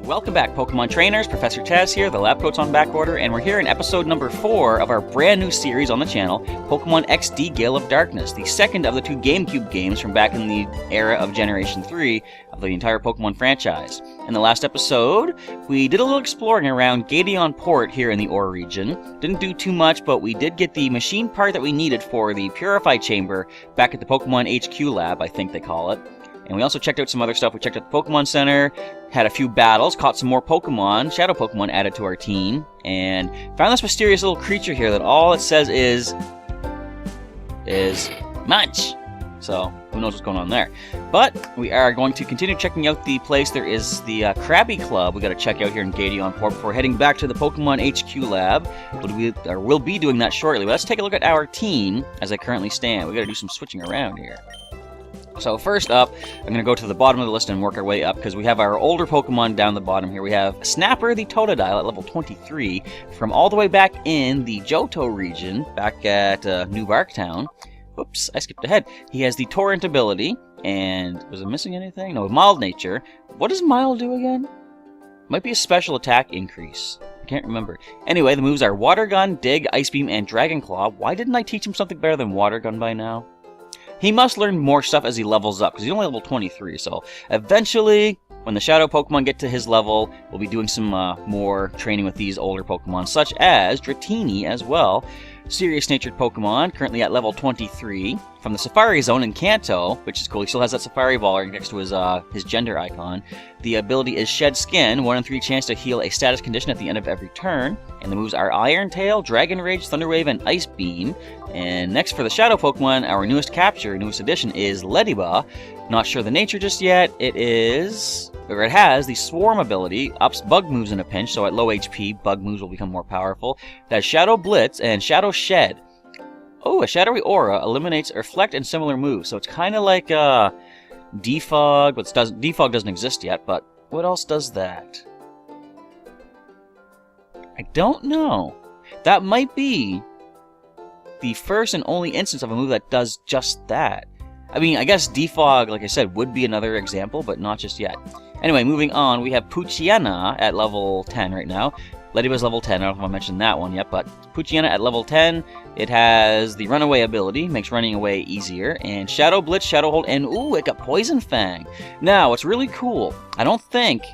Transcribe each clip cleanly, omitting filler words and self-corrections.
Welcome back, Pokemon Trainers. Professor Taz here, the lab coat's on back order, and we're here in episode number 4 of our brand new series on the channel, Pokemon XD Gale of Darkness, the second of the 2 GameCube games from back in the era of Generation 3 of the entire Pokemon franchise. In the last episode, we did a little exploring around Agate Port here in the Orre region. Didn't do too much, but we did get the machine part that we needed for the Purify Chamber back at the Pokemon HQ lab, I think they call it. And we also checked out some other stuff. We checked out the Pokemon Center, had a few battles, caught some more Pokemon, Shadow Pokemon added to our team, and found this mysterious little creature here that all it says is Munch. So, who knows what's going on there. But we are going to continue checking out the place. There is the Krabby Club we got to check out here in Agate Port before heading back to the Pokemon HQ lab. We'll be doing that shortly. But let's take a look at our team as I currently stand. We got to do some switching around here. So first up, I'm going to go to the bottom of the list and work our way up, because we have our older Pokemon down the bottom here. We have Snapper the Totodile at level 23, from all the way back in the Johto region, back at New Barktown. Oops, I skipped ahead. He has the Torrent ability, and was I missing anything? No, Mild Nature. What does Mild do again? Might be a special attack increase. I can't remember. Anyway, the moves are Water Gun, Dig, Ice Beam, and Dragon Claw. Why didn't I teach him something better than Water Gun by now? He must learn more stuff as he levels up, because he's only level 23, so eventually, when the Shadow Pokemon get to his level, we'll be doing some more training with these older Pokemon, such as Dratini as well. Serious-natured Pokemon, currently at level 23, from the Safari Zone in Kanto, which is cool. He still has that Safari Ball next to his gender icon. The ability is Shed Skin, 1 in 3 chance to heal a status condition at the end of every turn. And the moves are Iron Tail, Dragon Rage, Thunder Wave, and Ice Beam. And next for the Shadow Pokemon, our newest capture, newest addition, is Lediba. Not sure the nature just yet. It has the Swarm ability, ups bug moves in a pinch, so at low HP, bug moves will become more powerful. It has Shadow Blitz and Shadow Shed. Oh, a Shadowy Aura eliminates Reflect and similar moves, so it's kind of like Defog, but Defog doesn't exist yet, but what else does that? I don't know. That might be the first and only instance of a move that does just that. I mean, I guess Defog, like I said, would be another example, but not just yet. Anyway, moving on, we have Poochyena at level 10 right now. Lediba's level 10, I don't know if I mentioned that one yet, but Poochyena at level 10, it has the Runaway ability, makes running away easier, and Shadow Blitz, Shadow Hold, and ooh, it got Poison Fang. Now, what's really cool, I don't think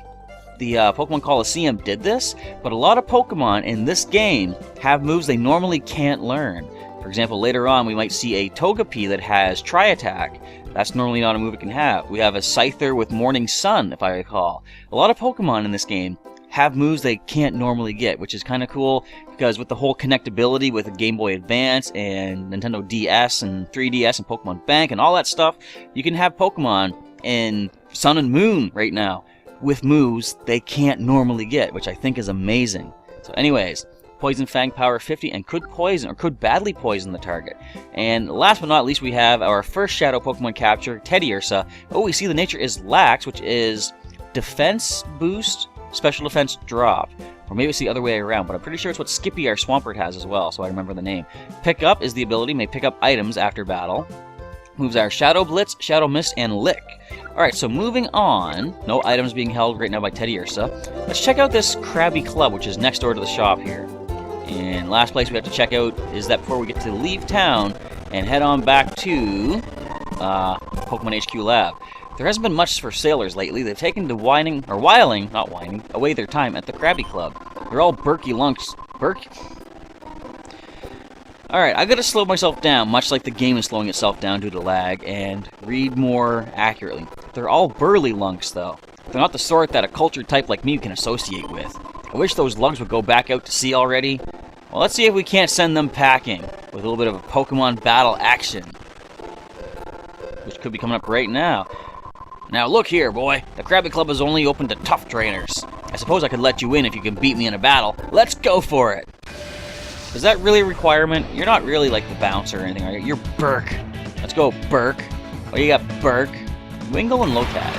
the Pokemon Coliseum did this, but a lot of Pokemon in this game have moves they normally can't learn. For example, later on we might see a Togepi that has Tri-Attack. That's normally not a move it can have. We have a Scyther with Morning Sun, if I recall. A lot of Pokemon in this game have moves they can't normally get, which is kind of cool, because with the whole connectability with the Game Boy Advance and Nintendo DS and 3DS and Pokemon Bank and all that stuff, you can have Pokemon in Sun and Moon right now with moves they can't normally get, which I think is amazing. So anyways, Poison Fang power 50 and could poison or could badly poison the target. And last but not least, we have our first Shadow Pokemon capture, Teddiursa. Oh, we see the nature is Lax, which is defense boost, special defense drop. Or maybe it's the other way around, but I'm pretty sure it's what Skippy, our Swampert, has as well, so I remember the name. Pick Up is the ability, may pick up items after battle. Moves are Shadow Blitz, Shadow Mist, and Lick. Alright, so moving on, no items being held right now by Teddiursa. Let's check out this Krabby Club, which is next door to the shop here. And last place we have to check out is that before we get to leave town and head on back to Pokemon HQ Lab. There hasn't been much for sailors lately. They've taken to whiling away their time at the Krabby Club. They're all Berkey lunks. Alright, I gotta slow myself down, much like the game is slowing itself down due to lag, and read more accurately. They're all burly lunks, though. They're not the sort that a cultured type like me can associate with. I wish those lugs would go back out to sea already. Well, let's see if we can't send them packing with a little bit of a Pokemon battle action, which could be coming up right now. Now look here, boy. The Krabby Club is only open to tough trainers. I suppose I could let you in if you can beat me in a battle. Let's go for it! Is that really a requirement? You're not really like the bouncer or anything, are you? You're Burke. Let's go, Burke. Oh, you got Burke, Wingull, and Lotad.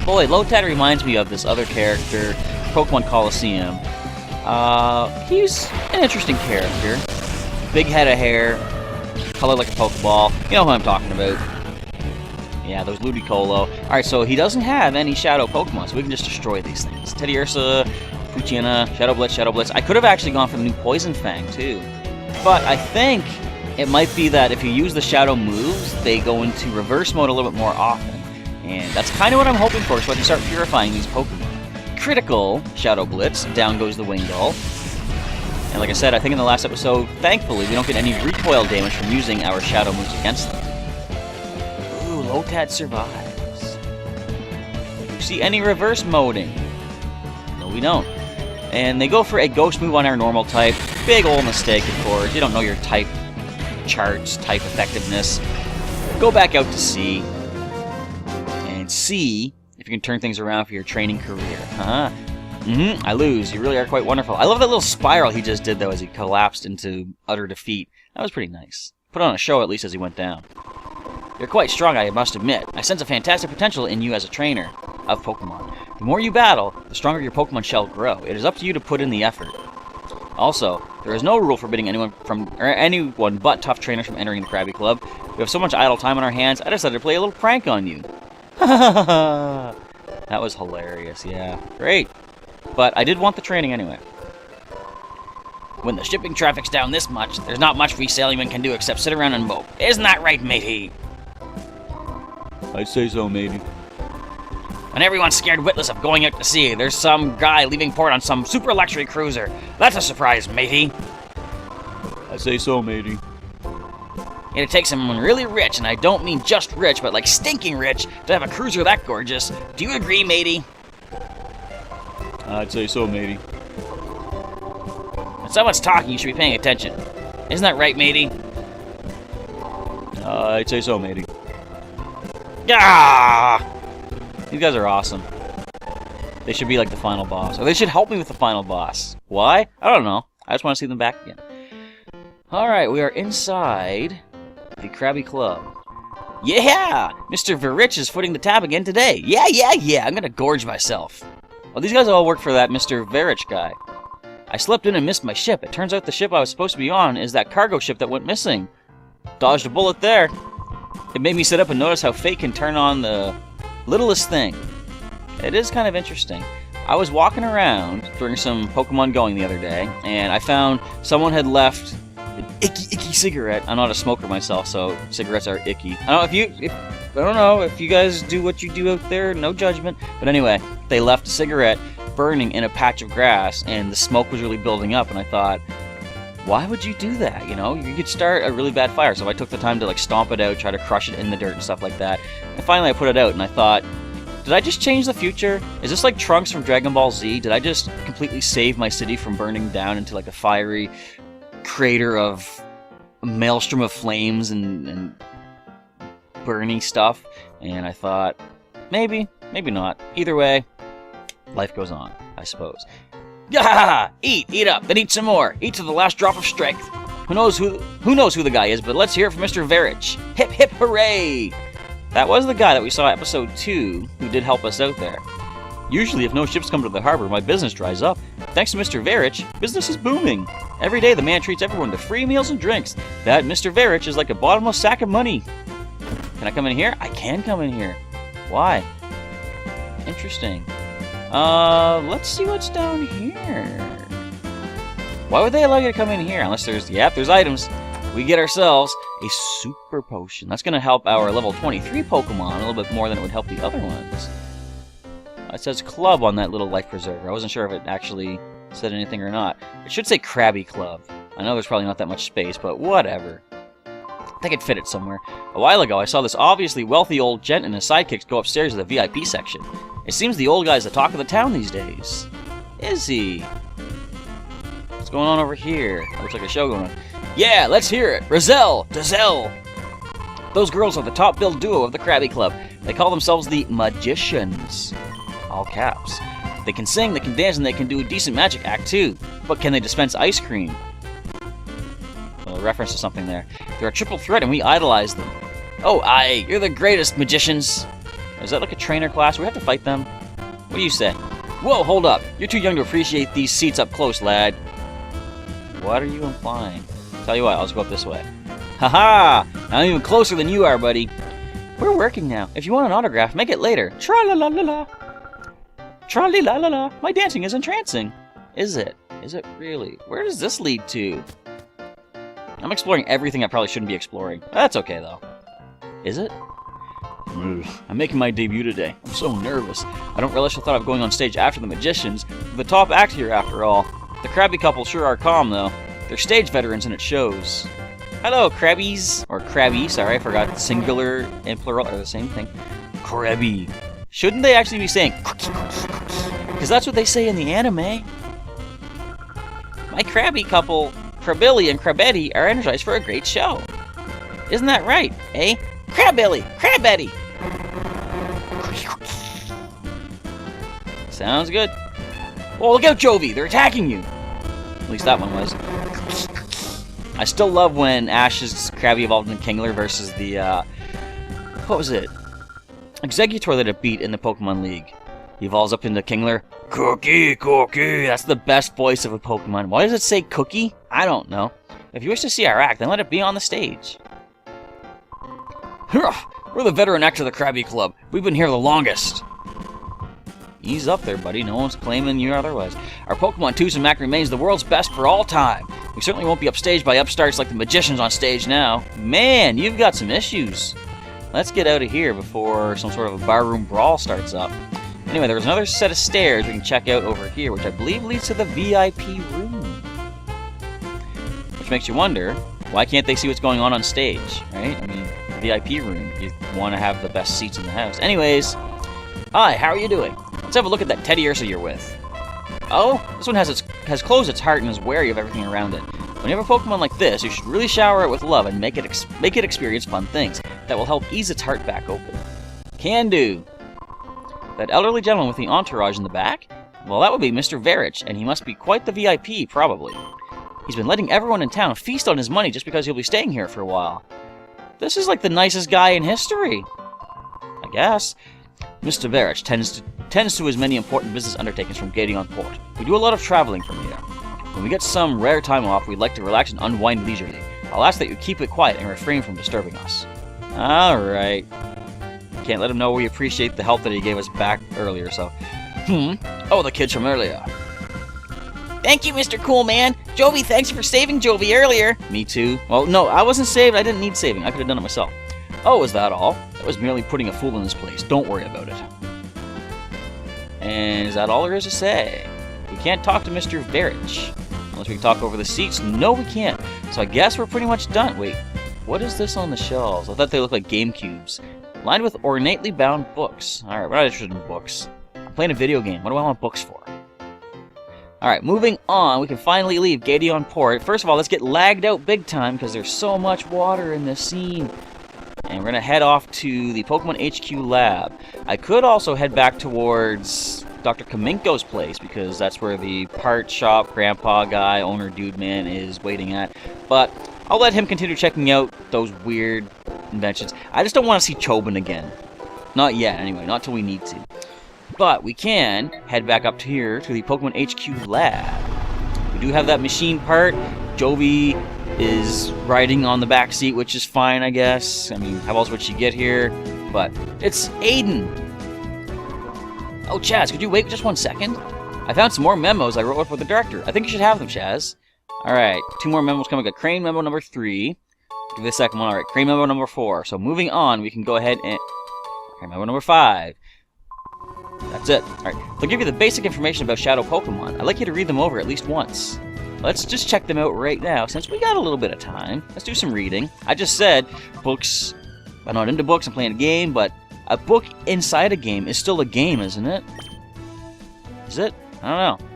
Boy, Lotad reminds me of this other character, Pokemon Coliseum. He's an interesting character. Big head of hair, colored like a Pokeball. You know who I'm talking about. Yeah, those Ludicolo. Alright, so he doesn't have any Shadow Pokemon, so we can just destroy these things. Teddiursa, Poochyena, Shadow Blitz, Shadow Blitz. I could have actually gone for the new Poison Fang, too. But I think it might be that if you use the Shadow moves, they go into reverse mode a little bit more often. And that's kind of what I'm hoping for, so I can start purifying these Pokemon. Critical Shadow Blitz, down goes the Wingull. And like I said, I think in the last episode, thankfully, we don't get any recoil damage from using our Shadow moves against them. Ooh, Lotad survives. Do you see any reverse moding? No, we don't. And they go for a Ghost move on our normal type. Big ol' mistake, of course. You don't know your type charts, type effectiveness. Go back out to sea. And see if you can turn things around for your training career. Huh? I lose. You really are quite wonderful. I love that little spiral he just did, though, as he collapsed into utter defeat. That was pretty nice. Put on a show, at least, as he went down. You're quite strong, I must admit. I sense a fantastic potential in you as a trainer of Pokemon. The more you battle, the stronger your Pokemon shall grow. It is up to you to put in the effort. Also, there is no rule forbidding anyone but tough trainers from entering the Krabby Club. We have so much idle time on our hands, I decided to play a little prank on you. That was hilarious, yeah. Great. But I did want the training anyway. When the shipping traffic's down this much, there's not much we sailormen can do except sit around and mope. Isn't that right, matey? I'd say so, matey. When everyone's scared witless of going out to sea, there's some guy leaving port on some super luxury cruiser. That's a surprise, matey. I'd say so, matey. It'd take someone really rich, and I don't mean just rich, but like stinking rich, to have a cruiser that gorgeous. Do you agree, matey? I'd say so, matey. When someone's talking, you should be paying attention. Isn't that right, matey? I'd say so, matey. Ah! These guys are awesome. They should be like the final boss. Or they should help me with the final boss. Why? I don't know. I just want to see them back again. Alright, we are inside the Krabby Club. Yeah! Mr. Verich is footing the tab again today. Yeah! I'm gonna gorge myself. Well, these guys all work for that Mr. Verich guy. I slipped in and missed my ship. It turns out the ship I was supposed to be on is that cargo ship that went missing. Dodged a bullet there. It made me sit up and notice how fate can turn on the littlest thing. It is kind of interesting. I was walking around during some Pokemon Going the other day, and I found someone had left an icky cigarette. I'm not a smoker myself, so cigarettes are icky. I don't know if you guys do what you do out there, no judgment. But anyway, they left a cigarette burning in a patch of grass, and the smoke was really building up, and I thought, why would you do that? You know, you could start a really bad fire. So I took the time to like stomp it out, try to crush it in the dirt and stuff like that. And finally I put it out, and I thought, did I just change the future? Is this like Trunks from Dragon Ball Z? Did I just completely save my city from burning down into like a fiery crater of a maelstrom of flames and burning stuff? And I thought, maybe not. Either way, life goes on, I suppose. Yahaha! Eat up, then eat some more. Eat to the last drop of strength. Who knows who the guy is, but let's hear it from Mr. Verich. Hip hip hooray! That was the guy that we saw in episode 2 who did help us out there. Usually if no ships come to the harbor, my business dries up. Thanks to Mr. Verich, business is booming. Every day the man treats everyone to free meals and drinks. That Mr. Verich is like a bottomless sack of money. Can I come in here? I can come in here. Why? Interesting. Let's see what's down here. Why would they allow you to come in here? Unless there's items. We get ourselves a super potion. That's going to help our level 23 Pokemon a little bit more than it would help the other ones. It says club on that little life preserver. I wasn't sure if it actually said anything or not. It should say Krabby Club. I know there's probably not that much space, but whatever. I think I'd fit it somewhere. A while ago, I saw this obviously wealthy old gent and his sidekicks go upstairs to the VIP section. It seems the old guy's the talk of the town these days. Is he? What's going on over here? That looks like a show going on. Yeah, let's hear it. Roselle, Dazelle. Those girls are the top-billed duo of the Krabby Club. They call themselves the Magicians. All caps. They can sing, they can dance, and they can do a decent magic act, too. But can they dispense ice cream? A reference to something there. They're a triple threat, and we idolize them. Oh, aye, you're the greatest, magicians. Is that like a trainer class? We have to fight them? What do you say? Whoa, hold up. You're too young to appreciate these seats up close, lad. What are you implying? Tell you what, I'll just go up this way. Haha! I'm even closer than you are, buddy. We're working now. If you want an autograph, make it later. Tra-la-la-la-la. Tra-li-la-la-la. My dancing is entrancing. Is it? Is it really? Where does this lead to? I'm exploring everything I probably shouldn't be exploring. That's okay, though. Is it? I'm making my debut today. I'm so nervous. I don't relish the thought of going on stage after the magicians. The top act here, after all. The Krabby couple sure are calm, though. They're stage veterans, and it shows. Hello, Krabbies. Or Krabby, sorry, I forgot. Singular and plural are the same thing. Krabby. Shouldn't they actually be saying because that's what they say in the anime. My Krabby couple, Krabilly and Krabetti, are energized for a great show. Isn't that right, eh? Krabilly! Krabetti! Sounds good. Oh, look out, Jovi! They're attacking you! At least that one was. I still love when Ash's Krabby evolved into Kingler versus the, what was it? Executor that it beat in the Pokemon League. He evolves up into Kingler. Cookie, Cookie! That's the best voice of a Pokemon. Why does it say Cookie? I don't know. If you wish to see our act, then let it be on the stage. We're the veteran act of the Krabby Club. We've been here the longest. Ease up there, buddy. No one's claiming you otherwise. Our Pokemon Mac remains the world's best for all time. We certainly won't be upstaged by upstarts like the magicians on stage now. Man, you've got some issues. Let's get out of here before some sort of a barroom brawl starts up. Anyway, there's another set of stairs we can check out over here, which I believe leads to the VIP room. Which makes you wonder, why can't they see what's going on stage, right? I mean, the VIP room, you want to have the best seats in the house. Anyways, hi, how are you doing? Let's have a look at that Teddy Ursa you're with. Oh, this one has closed its heart and is wary of everything around it. When you have a Pokemon like this, you should really shower it with love and make it experience fun things that will help ease its heart back open. Can do. That elderly gentleman with the entourage in the back? Well, that would be Mr. Verich, and he must be quite the VIP, probably. He's been letting everyone in town feast on his money just because he'll be staying here for a while. This is like the nicest guy in history. I guess. Mr. Verich tends to his many important business undertakings from Gateon Port. We do a lot of traveling from here. When we get some rare time off, we'd like to relax and unwind leisurely. I'll ask that you keep it quiet and refrain from disturbing us. Alright. Can't let him know we appreciate the help that he gave us back earlier, so... Oh, the kids from earlier. Thank you, Mr. Cool Man. Jovi, thanks for saving Jovi earlier. Me too. Well, no, I wasn't saved. I didn't need saving. I could have done it myself. Oh, is that all? That was merely putting a fool in his place. Don't worry about it. And is that all there is to say? We can't talk to Mr. Verich. Unless we can talk over the seats. No, we can't. So I guess we're pretty much done. Wait, what is this on the shelves? I thought they looked like GameCubes. Lined with ornately bound books. Alright, we're not interested in books. I'm playing a video game. What do I want books for? Alright, moving on. We can finally leave Gateon Port. First of all, let's get lagged out big time because there's so much water in this scene. And we're going to head off to the Pokemon HQ lab. I could also head back towards Dr. Kaminko's place because that's where the part shop grandpa guy, owner dude man is waiting at. But I'll let him continue checking out those weird inventions. I just don't want to see Chobin again. Not yet, anyway. Not till we need to. But we can head back up to here to the Pokemon HQ lab. We do have that machine part. Jovi is riding on the back seat, which is fine, I guess. I mean, how else would she get here? But it's Aiden. Oh, Chaz, could you wait just 1 second? I found some more memos I wrote up for the director. I think you should have them, Chaz. Alright, 2 more memos coming. Got Crane memo number 3. Give this second one. Alright, Crane memo number 4. So moving on, we can go ahead and... Crane memo number 5. That's it. Alright, they'll give you the basic information about Shadow Pokemon. I'd like you to read them over at least once. Let's just check them out right now, since we got a little bit of time. Let's do some reading. I just said, books... I'm not into books, I'm playing a game, but a book inside a game is still a game, isn't it? Is it? I don't know.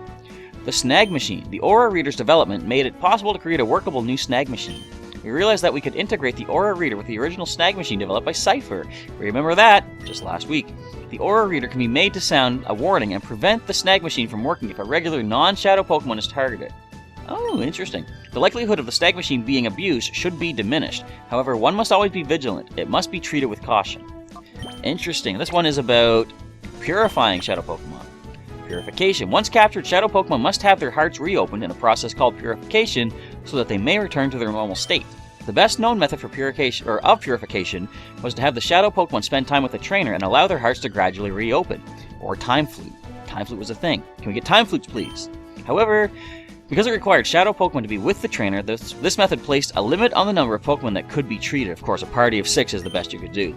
The Snag Machine. The Orre Reader's development made it possible to create a workable new Snag Machine. We realized that we could integrate the Orre Reader with the original Snag Machine developed by Cipher. Remember that? Just last week. The Orre Reader can be made to sound a warning and prevent the Snag Machine from working if a regular non-Shadow Pokemon is targeted. Oh, interesting. The likelihood of the Snag Machine being abused should be diminished. However, one must always be vigilant. It must be treated with caution. Interesting. This one is about purifying Shadow Pokemon. Purification. Once captured, Shadow Pokemon must have their hearts reopened in a process called purification so that they may return to their normal state. The best known method for purification was to have the shadow Pokemon spend time with a trainer and allow their hearts to gradually reopen. Or Time Flute. Time Flute was a thing. Can we get Time Flutes, please? However, because it required shadow Pokemon to be with the trainer, this method placed a limit on the number of Pokemon that could be treated. Of course, a party of 6 is the best you could do.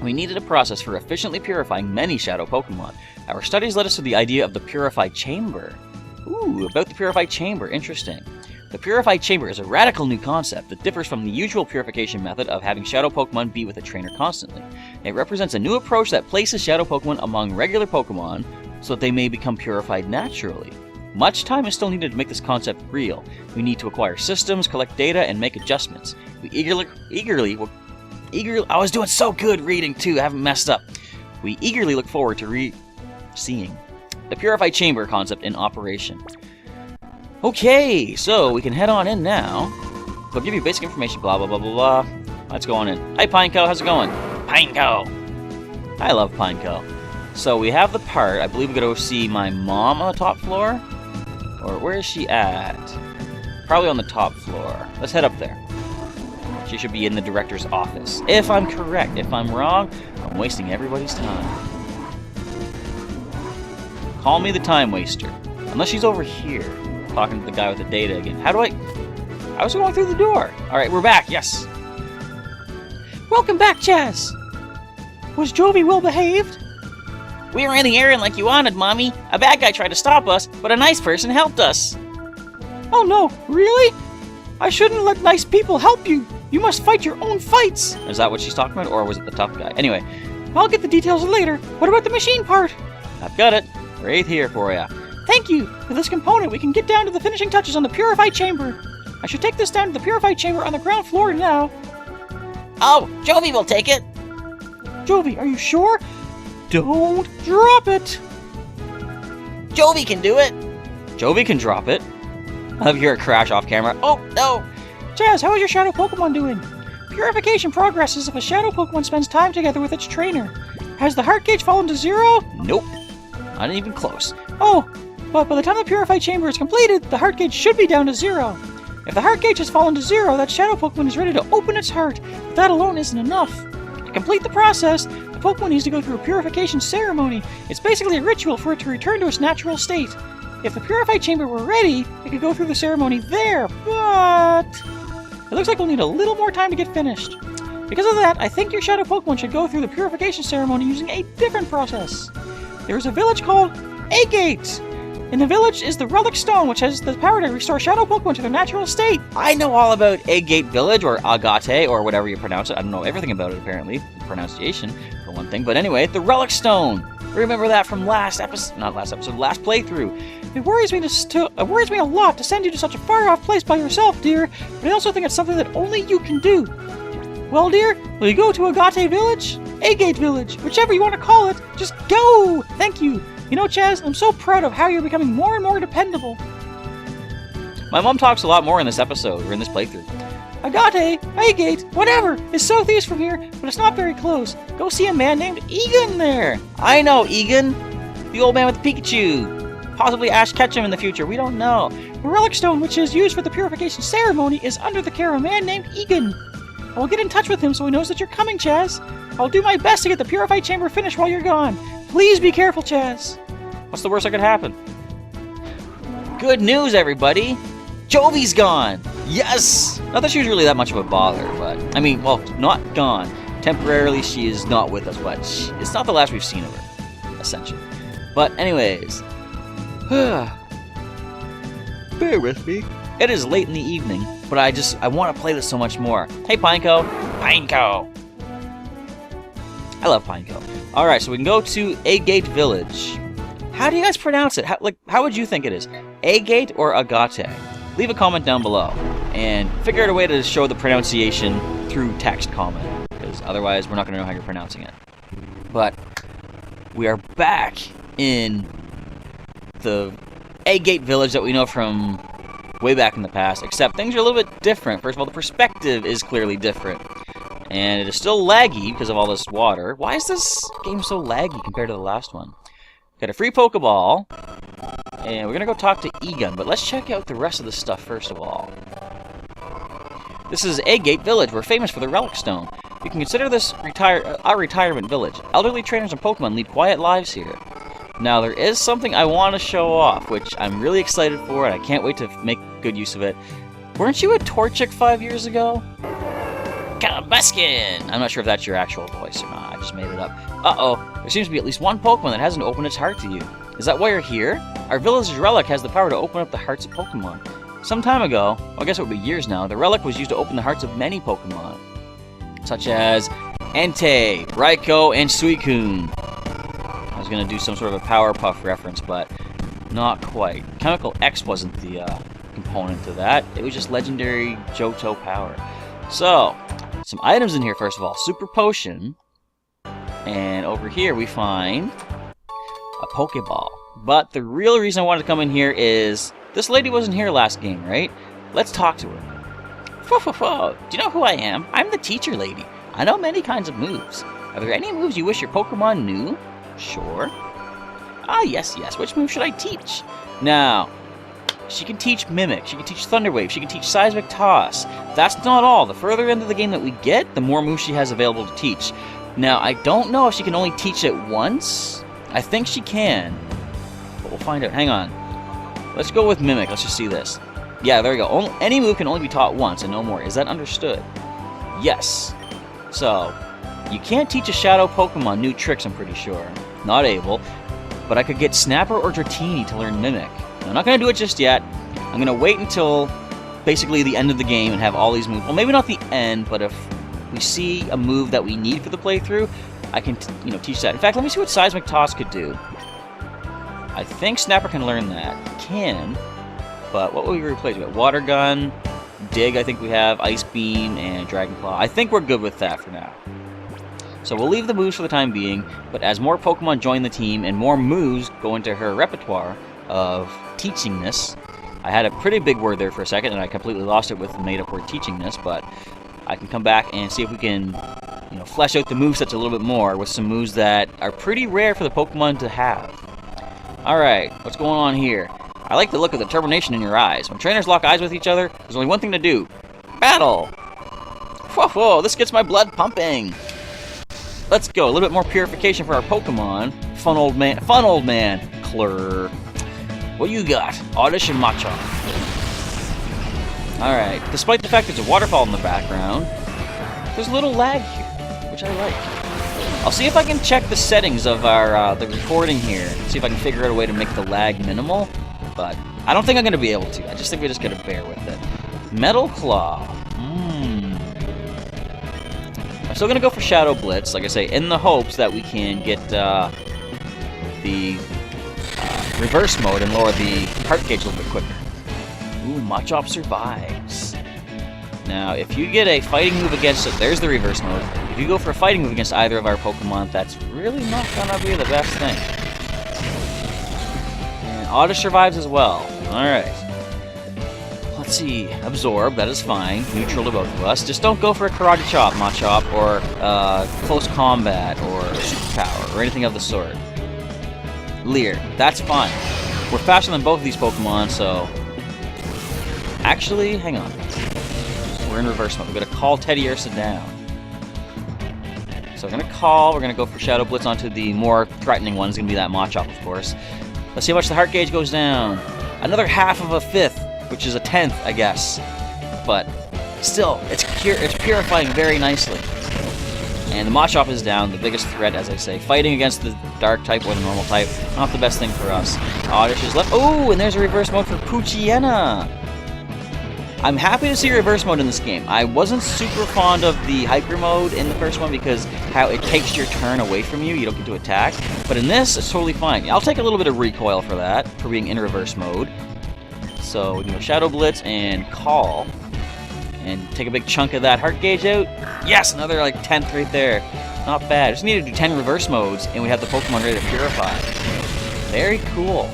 We needed a process for efficiently purifying many shadow Pokemon. Our studies led us to the idea of the Purified Chamber. Ooh, about the Purified Chamber, interesting. The Purified Chamber is a radical new concept that differs from the usual purification method of having shadow Pokemon be with a trainer constantly. It represents a new approach that places shadow Pokemon among regular Pokemon so that they may become purified naturally. Much time is still needed to make this concept real. We need to acquire systems, collect data, and make adjustments. We eagerly, I was doing so good reading too, I haven't messed up. We eagerly look forward to seeing the Purified Chamber concept in operation. Okay, so we can head on in now. They'll give you basic information, blah, blah, blah, blah, blah. Let's go on in. Hi, Pineco, how's it going? Pineco! I love Pineco. So we have the part, I believe we gotta go see my mom on the top floor? Or where is she at? Probably on the top floor. Let's head up there. She should be in the director's office. If I'm correct. If I'm wrong, I'm wasting everybody's time. Call me the time waster. Unless she's over here, talking to the guy with the data again. How was I going through the door? Alright, we're back, yes. Welcome back, Chaz. Was Jovi well behaved? We were in the errand like you wanted, Mommy. A bad guy tried to stop us, but a nice person helped us. Oh no, really? I shouldn't let nice people help you. You must fight your own fights. Is that what she's talking about, or was it the tough guy? Anyway, I'll get the details later. What about the machine part? I've got it. Right here for ya. Thank you. With this component, we can get down to the finishing touches on the Purified Chamber. I should take this down to the Purified Chamber on the ground floor now. Oh, Jovi will take it. Jovi, are you sure? Don't drop it! Jovi can do it! Jovi can drop it. I'll have you hear a crash off camera. Oh, no! Jazz, how is your shadow Pokemon doing? Purification progresses if a shadow Pokemon spends time together with its trainer. Has the heart gauge fallen to 0? Nope. Not even close. Oh, but by the time the Purified Chamber is completed, the heart gauge should be down to 0. If the heart gauge has fallen to 0, that shadow Pokemon is ready to open its heart. But that alone isn't enough. To complete the process, the Pokemon needs to go through a purification ceremony. It's basically a ritual for it to return to its natural state. If the Purified Chamber were ready, it could go through the ceremony there, but it looks like we'll need a little more time to get finished. Because of that, I think your shadow Pokemon should go through the purification ceremony using a different process. There is a village called Agate. In the village is the Relic Stone, which has the power to restore shadow Pokemon to their natural state. I know all about Agate Village, or Agate, or whatever you pronounce it. I don't know everything about it, apparently. The pronunciation, for one thing. But anyway, the Relic Stone. Remember that from last playthrough. It worries me a lot to send you to such a far-off place by yourself, dear, but I also think it's something that only you can do. Well, dear, will you go to Agate Village? Agate Village, whichever you want to call it. Just go! Thank you. You know, Chaz, I'm so proud of how you're becoming more and more dependable. My mom talks a lot more in this episode, or in this playthrough. Agate, whatever, is southeast from here, but it's not very close. Go see a man named Egan there. I know Egan, the old man with the Pikachu. Possibly Ash Ketchum in the future, we don't know. The Relic Stone, which is used for the purification ceremony, is under the care of a man named Egan. I will get in touch with him so he knows that you're coming, Chaz. I'll do my best to get the Purified Chamber finished while you're gone. Please be careful, Chaz. What's the worst that could happen? Good news, everybody! Jovi's gone! Yes! Not that she was really that much of a bother, but... I mean, well, not gone. Temporarily, she is not with us, but it's not the last we've seen of her, essentially. But anyways... Bear with me. It is late in the evening, but I want to play this so much more. Hey, Pineco! Pineco! I love Pineco. Alright, so we can go to Agate Village. How do you guys pronounce it? How would you think it is? Agate or Agate? Leave a comment down below. And figure out a way to show the pronunciation through text comment. Because otherwise, we're not going to know how you're pronouncing it. But we are back in the Agate Village that we know from way back in the past. Except things are a little bit different. First of all, the perspective is clearly different. And it is still laggy because of all this water. Why is this game so laggy compared to the last one? Got a free Pokeball. And we're going to go talk to Egan. But let's check out the rest of the stuff first of all. This is Agate Village. We're famous for the Relic Stone. You can consider this our retirement village. Elderly trainers and Pokemon lead quiet lives here. Now, there is something I want to show off, which I'm really excited for, and I can't wait to make good use of it. Weren't you a Torchic 5 years ago? Combuskin! I'm not sure if that's your actual voice or not. I just made it up. Uh-oh. There seems to be at least one Pokemon that hasn't opened its heart to you. Is that why you're here? Our village's relic has the power to open up the hearts of Pokemon. Some time ago, well, I guess it would be years now, the relic was used to open the hearts of many Pokemon, such as Entei, Raikou, and Suicune. I was going to do some sort of a Powerpuff reference, but not quite. Chemical X wasn't the component to that. It was just legendary Johto power. So, some items in here first of all. Super Potion. And over here we find a Pokeball. But the real reason I wanted to come in here is this lady wasn't here last game, right? Let's talk to her. Do you know who I am? I'm the teacher lady. I know many kinds of moves. Are there any moves you wish your Pokemon knew? Sure. Ah, yes. Which move should I teach? Now, she can teach Mimic, she can teach Thunder Wave, she can teach Seismic Toss. That's not all. The further into the game that we get, the more moves she has available to teach. Now, I don't know if she can only teach it once. I think she can. But we'll find out. Hang on. Let's go with Mimic. Let's just see this. Yeah, there we go. Any move can only be taught once and no more. Is that understood? Yes. So, you can't teach a Shadow Pokemon new tricks, I'm pretty sure. Not able. But I could get Snapper or Dratini to learn Mimic. I'm not going to do it just yet. I'm going to wait until basically the end of the game and have all these moves. Well, maybe not the end, but if we see a move that we need for the playthrough, I can teach that. In fact, let me see what Seismic Toss could do. I think Snapper can learn that. It can, but what will we replace? We got Water Gun, Dig, I think we have, Ice Beam, and Dragon Claw. I think we're good with that for now. So we'll leave the moves for the time being, but as more Pokemon join the team and more moves go into her repertoire of teachingness. I had a pretty big word there for a second, and I completely lost it with the made-up word teachingness, but I can come back and see if we can, flesh out the movesets a little bit more with some moves that are pretty rare for the Pokemon to have. Alright, what's going on here? I like the look of the determination in your eyes. When trainers lock eyes with each other, there's only one thing to do. Battle! Whoa, this gets my blood pumping! Let's go, a little bit more purification for our Pokemon. Fun old man, Klur. What you got? Oddish and Machop. Alright, despite the fact there's a waterfall in the background, there's a little lag here, which I like. I'll see if I can check the settings of our the recording here, see if I can figure out a way to make the lag minimal, but I don't think I'm going to be able to. I just think we just got to bear with it. Metal Claw. I'm still going to go for Shadow Blitz, like I say, in the hopes that we can get the reverse mode and lower the heart gauge a little bit quicker. Ooh, Machop survives. Now, if you get a fighting move against it, there's the reverse mode. If you go for a fighting move against either of our Pokemon, that's really not gonna be the best thing. And Oddish survives as well. Alright. Let's see. Absorb, that is fine. Neutral to both of us. Just don't go for a Karate Chop, Machop, or Close Combat, or Superpower, or anything of the sort. Leer, that's fine. We're faster than both of these Pokemon, so... Actually, hang on. We're in reverse mode. We're going to call Teddy Ursa down. So we're going to call, we're going to go for Shadow Blitz onto the more threatening one. It's going to be that Machop, of course. Let's see how much the heart gauge goes down. Another half of a fifth, which is a tenth, I guess. But still, it's purifying very nicely. And the Machop is down, the biggest threat, as I say. Fighting against the Dark type or the Normal type, not the best thing for us. Oddish is left. Oh, and there's a reverse mode for Poochyena. I'm happy to see reverse mode in this game. I wasn't super fond of the Hyper mode in the first one because how it takes your turn away from you. You don't get to attack. But in this, it's totally fine. I'll take a little bit of recoil for that, for being in reverse mode. So we can go Shadow Blitz and Call. And take a big chunk of that heart gauge out. Yes, another like 10th right there. Not bad. Just need to do 10 reverse modes and we have the Pokemon ready to purify. Very cool.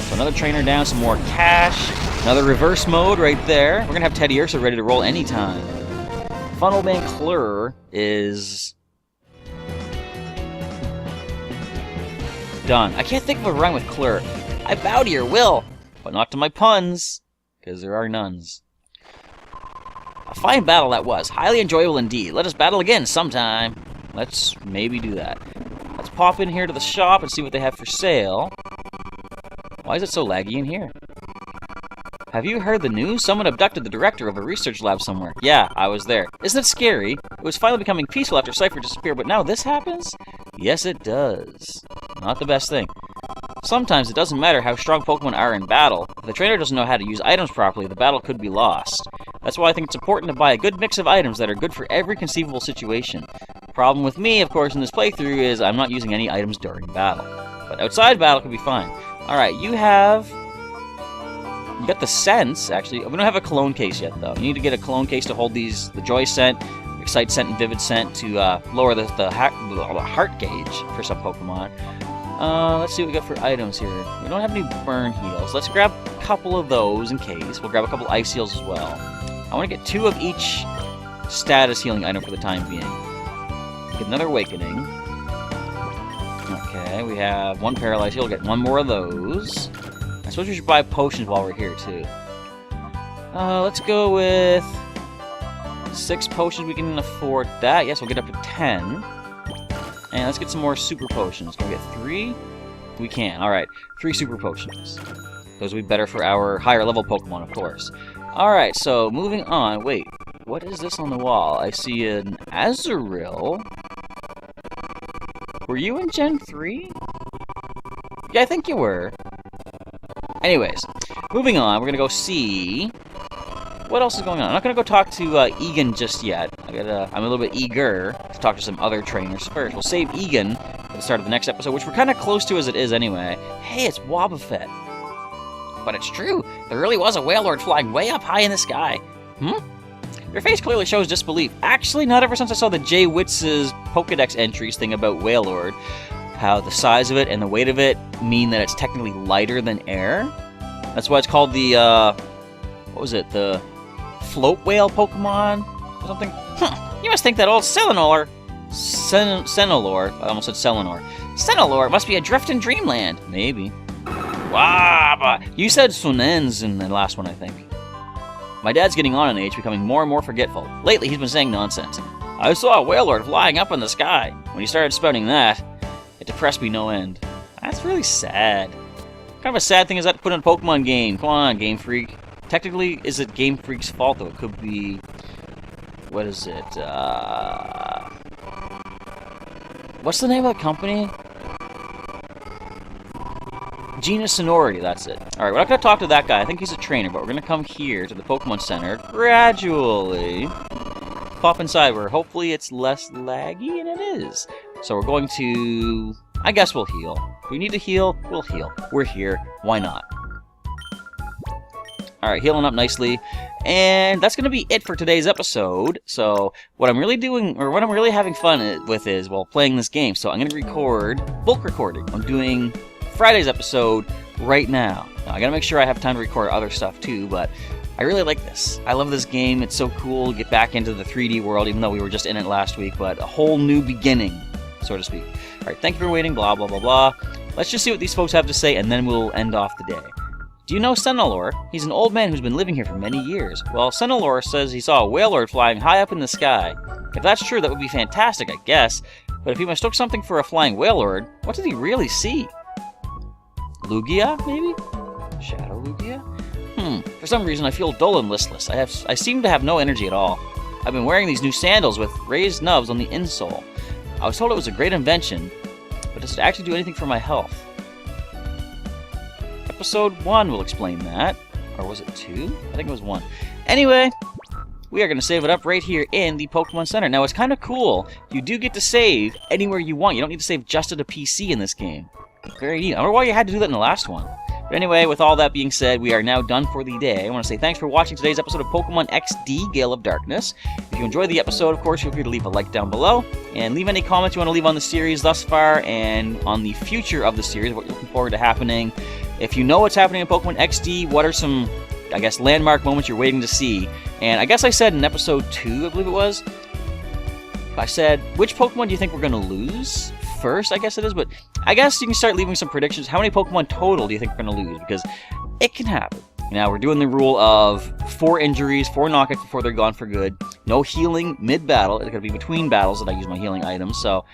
So another trainer down, some more cash. Another reverse mode right there. We're going to have Teddy Ursa ready to roll anytime. Funnel Man Klur is... done. I can't think of a rhyme with Klur. I bow to your will, but not to my puns, because there are nuns. A fine battle that was. Highly enjoyable indeed. Let us battle again sometime. Let's maybe do that. Let's pop in here to the shop and see what they have for sale. Why is it so laggy in here? Have you heard the news? Someone abducted the director of a research lab somewhere. Yeah, I was there. Isn't it scary? It was finally becoming peaceful after Cipher disappeared, but now this happens? Yes, it does. Not the best thing. Sometimes it doesn't matter how strong Pokemon are in battle. If the trainer doesn't know how to use items properly, the battle could be lost. That's why I think it's important to buy a good mix of items that are good for every conceivable situation. The problem with me, of course, in this playthrough is I'm not using any items during battle. But outside battle could be fine. Alright, you got the scents, actually. We don't have a cologne case yet, though. You need to get a cologne case to hold these, the Joy Scent, Excite Scent, and Vivid Scent to lower the heart gauge for some Pokemon. Let's see what we got for items here. We don't have any burn heals. Let's grab a couple of those in case. We'll grab a couple ice heals as well. I want to get 2 of each status healing item for the time being. Get another awakening. Okay, we have 1 paralyzed heal. We'll get 1 more of those. I suppose we should buy potions while we're here, too. Let's go with 6 potions. We can afford that. Yes, we'll get up to 10. And let's get some more super potions. Can we get 3? We can. Alright, 3 super potions. Those will be better for our higher level Pokemon, of course. Alright, so moving on. Wait, what is this on the wall? I see an Azurill. Were you in Gen 3? Yeah, I think you were. Anyways, moving on, we're going to go see what else is going on. I'm not going to go talk to Egan just yet. I'm a little bit eager to talk to some other trainers first. We'll save Egan for the start of the next episode, which we're kind of close to as it is anyway. Hey, it's Wobbuffet. But it's true. There really was a Wailord flying way up high in the sky. Your face clearly shows disbelief. Actually, not ever since I saw the Jay Witz's Pokedex entries thing about Wailord. How the size of it and the weight of it mean that it's technically lighter than air. That's why it's called the, what was it, the float whale Pokemon or something? You must think that old Celinor, I almost said Celinor. Celinor must be adrift in dreamland. Maybe. Wow, you said Sunens in the last one, I think. My dad's getting on in age, becoming more and more forgetful. Lately, he's been saying nonsense. I saw a Wailord flying up in the sky. When he started spouting that, it depressed me no end. That's really sad. What kind of a sad thing is that to put in a Pokemon game? Come on, Game Freak. Technically, is it Game Freak's fault, though? It could be... What is it? What's the name of the company? Genus Sonority, that's it. Alright, we're not going to talk to that guy. I think he's a trainer, but we're going to come here to the Pokemon Center gradually. Pop inside where hopefully it's less laggy, and it is. So we're going to... I guess we'll heal. If we need to heal, we'll heal. We're here. Why not? Alright, healing up nicely. And that's going to be it for today's episode. So what I'm really doing, or what I'm really having fun with is, well, playing this game. So I'm going to record, bulk recording. I'm doing Friday's episode right now. Now I got to make sure I have time to record other stuff too, but I really like this. I love this game. It's so cool to get back into the 3D world, even though we were just in it last week, but a whole new beginning, so to speak. Alright, thank you for waiting, blah, blah, blah, blah. Let's just see what these folks have to say, and then we'll end off the day. Do you know Senilor? He's an old man who's been living here for many years. Well, Senilor says he saw a Wailord flying high up in the sky. If that's true, that would be fantastic, I guess. But if he mistook something for a flying Wailord, what did he really see? Lugia, maybe? Shadow Lugia? For some reason I feel dull and listless. I seem to have no energy at all. I've been wearing these new sandals with raised nubs on the insole. I was told it was a great invention, but does it actually do anything for my health? Episode 1 will explain that. Or was it 2? I think it was 1. Anyway, we are going to save it up right here in the Pokemon Center. Now, it's kind of cool. You do get to save anywhere you want. You don't need to save just at a PC in this game. Very neat. I wonder why you had to do that in the last one. But anyway, with all that being said, we are now done for the day. I want to say thanks for watching today's episode of Pokémon XD, Gale of Darkness. If you enjoyed the episode, of course, feel free to leave a like down below. And leave any comments you want to leave on the series thus far and on the future of the series, what you're looking forward to happening. If you know what's happening in Pokémon XD, what are some, I guess, landmark moments you're waiting to see? And I guess I said in episode 2, I believe it was, I said, which Pokemon do you think we're going to lose first, I guess it is, but I guess you can start leaving some predictions. How many Pokemon total do you think we're going to lose? Because it can happen. Now, we're doing the rule of 4 injuries, 4 knockouts before they're gone for good. No healing mid-battle. It's going to be between battles that I use my healing items. So,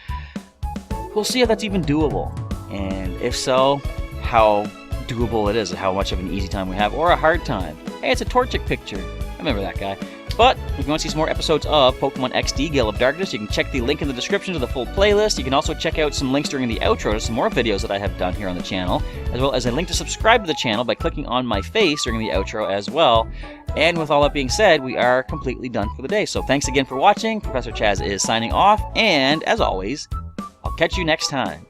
we'll see if that's even doable. And if so, how doable it is, and how much of an easy time we have, or a hard time. Hey, it's a Torchic picture. I remember that guy. But if you want to see some more episodes of Pokémon XD, Gale of Darkness, you can check the link in the description to the full playlist. You can also check out some links during the outro to some more videos that I have done here on the channel, as well as a link to subscribe to the channel by clicking on my face during the outro as well. And with all that being said, we are completely done for the day. So thanks again for watching. Professor Chaz is signing off, and as always, I'll catch you next time.